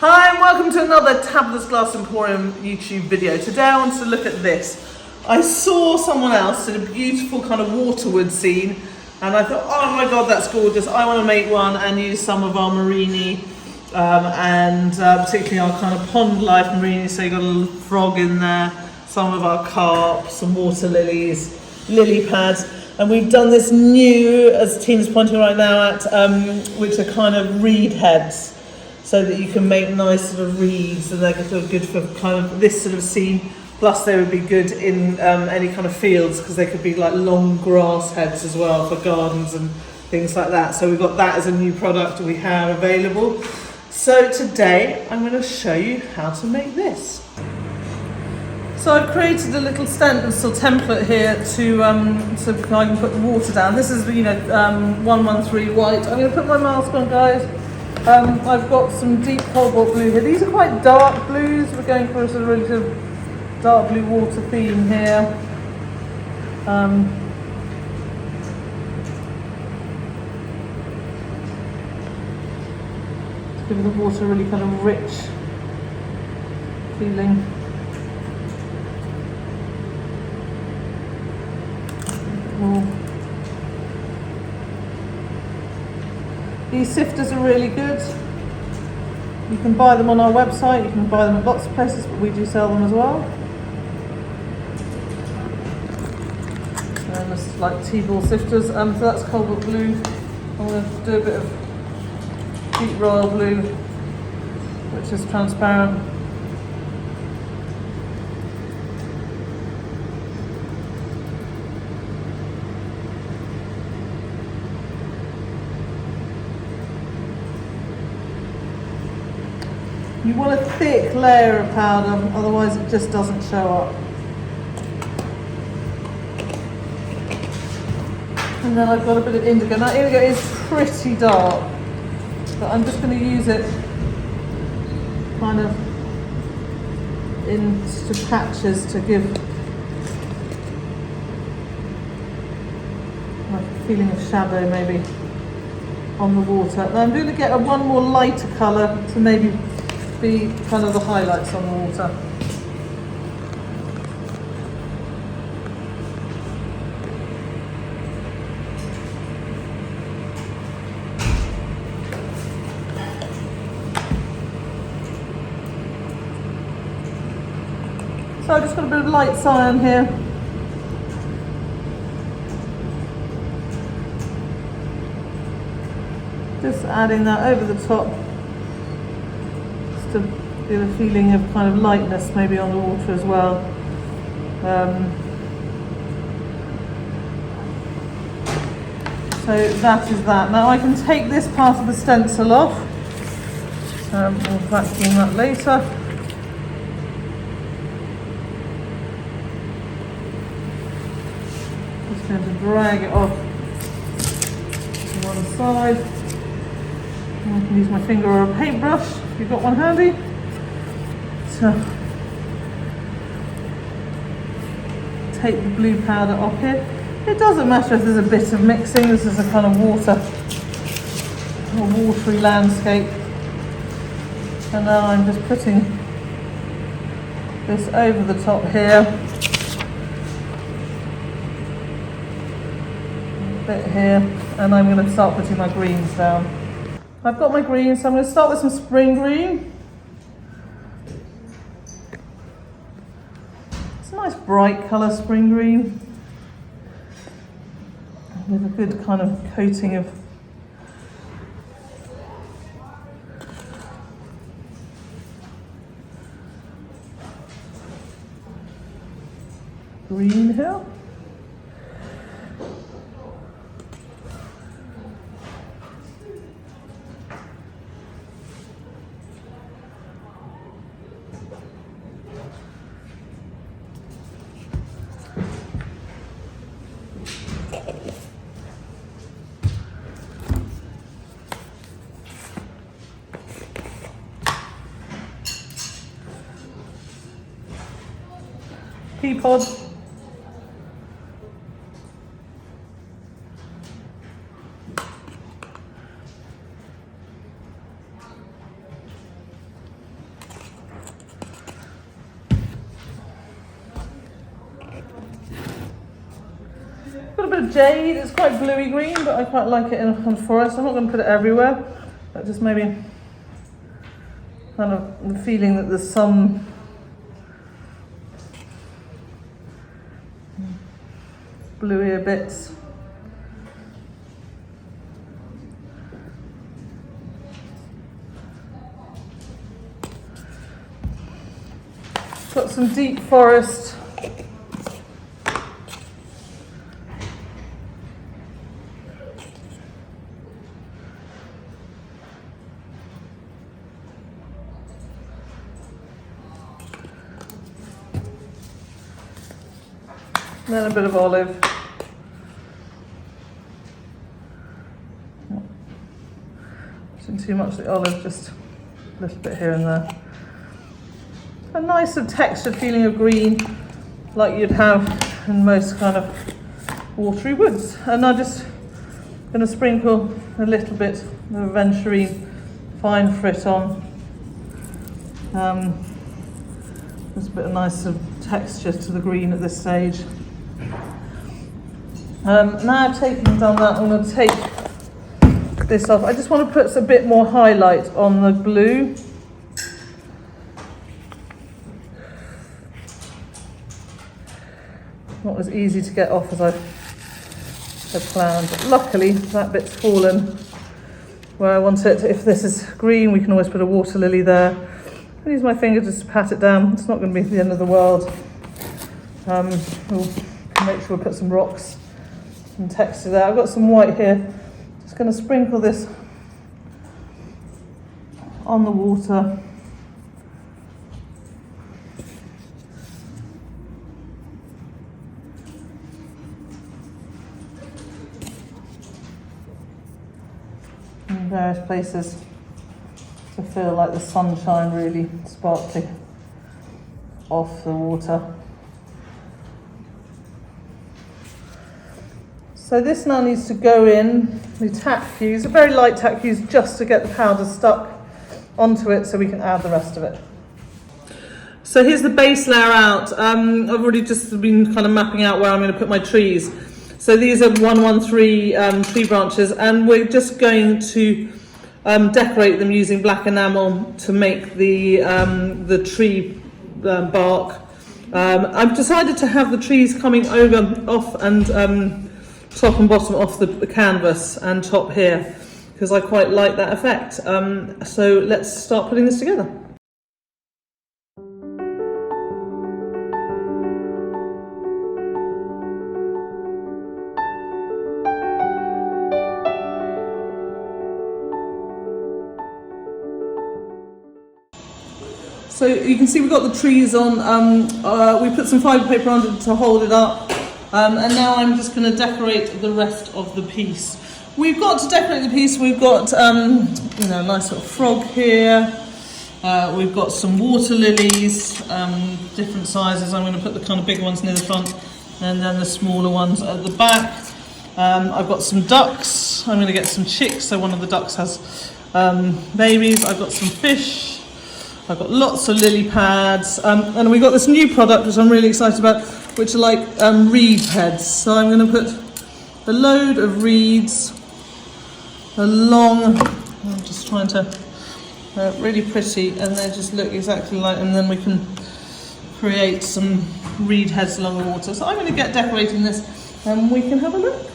Hi and welcome to another Tabitha's Glass Emporium YouTube video. Today I want to look at this. I saw someone else in a beautiful kind of waterwood scene and I thought, oh my god, that's gorgeous. I want to make one and use some of our Murrine and particularly our kind of pond life Murrine. So you've got a little frog in there, some of our carp, some water lilies, lily pads. And we've done this new, as Tina's pointing right now at, which are kind of reed heads. So that you can make nice sort of reeds and they're sort of good for kind of this sort of scene. Plus they would be good in any kind of fields because they could be like long grass heads as well for gardens and things like that. So we've got that as a new product we have available. So today I'm going to show you how to make this. So I've created a little stencil template here so I can put the water down. This is 113 white. I'm going to put my mask on, guys. I've got some deep cobalt blue here. These are quite dark blues. We're going for a sort of really sort of dark blue water theme here. To give the water a really kind of rich feeling. These sifters are really good. You can buy them on our website, you can buy them at lots of places, but we do sell them as well. And this is like T-ball sifters, so that's cobalt blue. I'm going to do a bit of deep royal blue, which is transparent. You want a thick layer of powder, otherwise it just doesn't show up. And then I've got a bit of indigo. Now indigo is pretty dark, but I'm just going to use it kind of into patches to give like a feeling of shadow maybe on the water. Now I'm going to get one more lighter colour to maybe be kind of the highlights on the water. So I've just got a bit of light cyan here. Just adding that over the top. To give a feeling of kind of lightness maybe on the water as well. So that is that. Now I can take this part of the stencil off. We'll vacuum that later. Just going to drag it off to one side. And I can use my finger or a paintbrush. You've got one handy. So take the blue powder off here. It doesn't matter if there's a bit of mixing. This is a kind of watery landscape. And now I'm just putting this over the top here. A bit here. And I'm going to start putting my greens down. I've got my green, so I'm going to start with some spring green. It's a nice bright colour, spring green, with a good kind of coating of green here. Pea pod. got a bit of jade. It's quite bluey green, but I quite like it in forest. I'm not going to put it everywhere, but just maybe kind of the feeling that there's some bluier bits. Got some deep forest. Then a bit of olive. Not too much of the olive, just a little bit here and there. A nice sort of textured feeling of green, like you'd have in most kind of watery woods. And I'm just going to sprinkle a little bit of aventurine fine frit on. There's a bit of nice sort of texture to the green at this stage. Now I've done that, I'm going to take this off. I just want to put a bit more highlight on the blue. Not as easy to get off as I had planned. But luckily, that bit's fallen where I want it. If this is green, we can always put a water lily there. I'll use my finger just to pat it down. It's not going to be the end of the world. We'll make sure we put some rocks, some texture there. I've got some white here. Just going to sprinkle this on the water. In various places to feel like the sunshine really sparkling off the water. So this now needs to go in. We tack fuse, a very light tack fuse, just to get the powder stuck onto it so we can add the rest of it. So here's the base layer out. I've already just been kind of mapping out where I'm going to put my trees. So these are 113 tree branches, and we're just going to decorate them using black enamel to make the tree bark. I've decided to have the trees coming over, off, and top and bottom off the canvas and top here, because I quite like that effect. So let's start putting this together. So you can see we've got the trees on, we put some fibre paper on to hold it up, and now I'm just going to decorate the rest of the piece. We've got to decorate the piece, we've got you know, a nice little frog here, we've got some water lilies, different sizes. I'm going to put the kind of big ones near the front and then the smaller ones at the back. I've got some ducks, I'm going to get some chicks, so one of the ducks has babies. I've got some fish. I've got lots of lily pads, and we've got this new product which I'm really excited about, which are like reed heads. So I'm going to put a load of reeds along. I'm just trying to really pretty, and they just look exactly like. And then we can create some reed heads along the water. So I'm going to get decorating this, and we can have a look.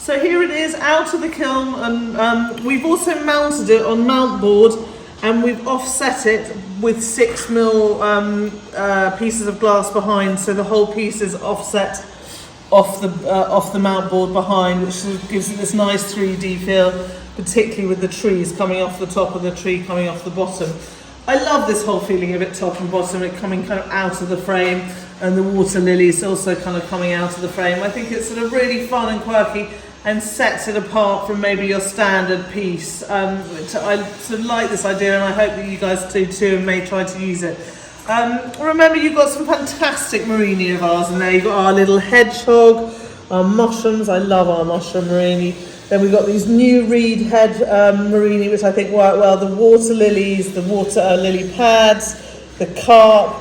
So here it is out of the kiln, and we've also mounted it on mount board, and we've offset it with 6mm pieces of glass behind, so the whole piece is offset off the mount board behind, which sort of gives it this nice 3D feel, particularly with the trees coming off the top of the tree, coming off the bottom. I love this whole feeling of it top and bottom, it coming kind of out of the frame, and the water lilies also kind of coming out of the frame. I think it's sort of really fun and quirky and sets it apart from maybe your standard piece. Which I sort of like this idea, and I hope that you guys do too and may try to use it. Remember, you've got some fantastic Murrine of ours in there. You've got our little hedgehog, our mushrooms. I love our mushroom Murrine. Then we've got these new reed head Murrine, which I think work well. The water lilies, the water lily pads, the carp,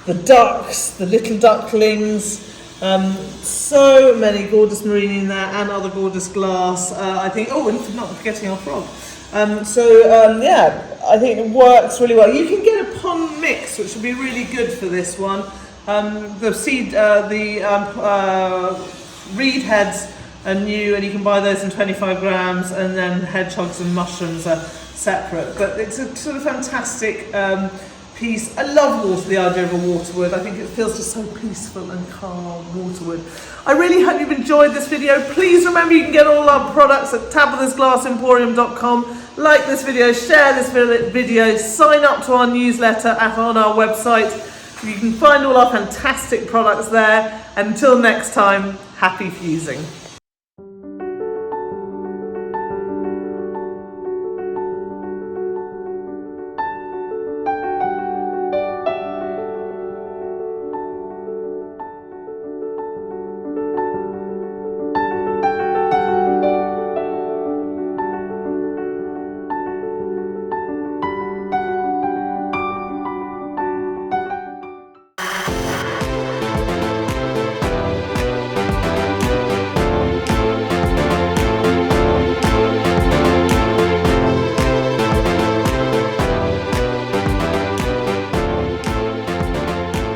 the ducks, the little ducklings. So many gorgeous Murrine in there, and other gorgeous glass. I think, oh, and not forgetting our frog. Yeah, I think it works really well. You can get a pond mix, which would be really good for this one. The reed heads are new, and you can buy those in 25 grams, and then hedgehogs and mushrooms are separate. But it's a sort of fantastic piece. I love the idea of a waterwood. I think it feels just so peaceful and calm, waterwood. I really hope you've enjoyed this video. Please remember you can get all our products at tabithasglassemporium.com. Like this video, share this video, sign up to our newsletter on our website. You can find all our fantastic products there. Until next time, happy fusing.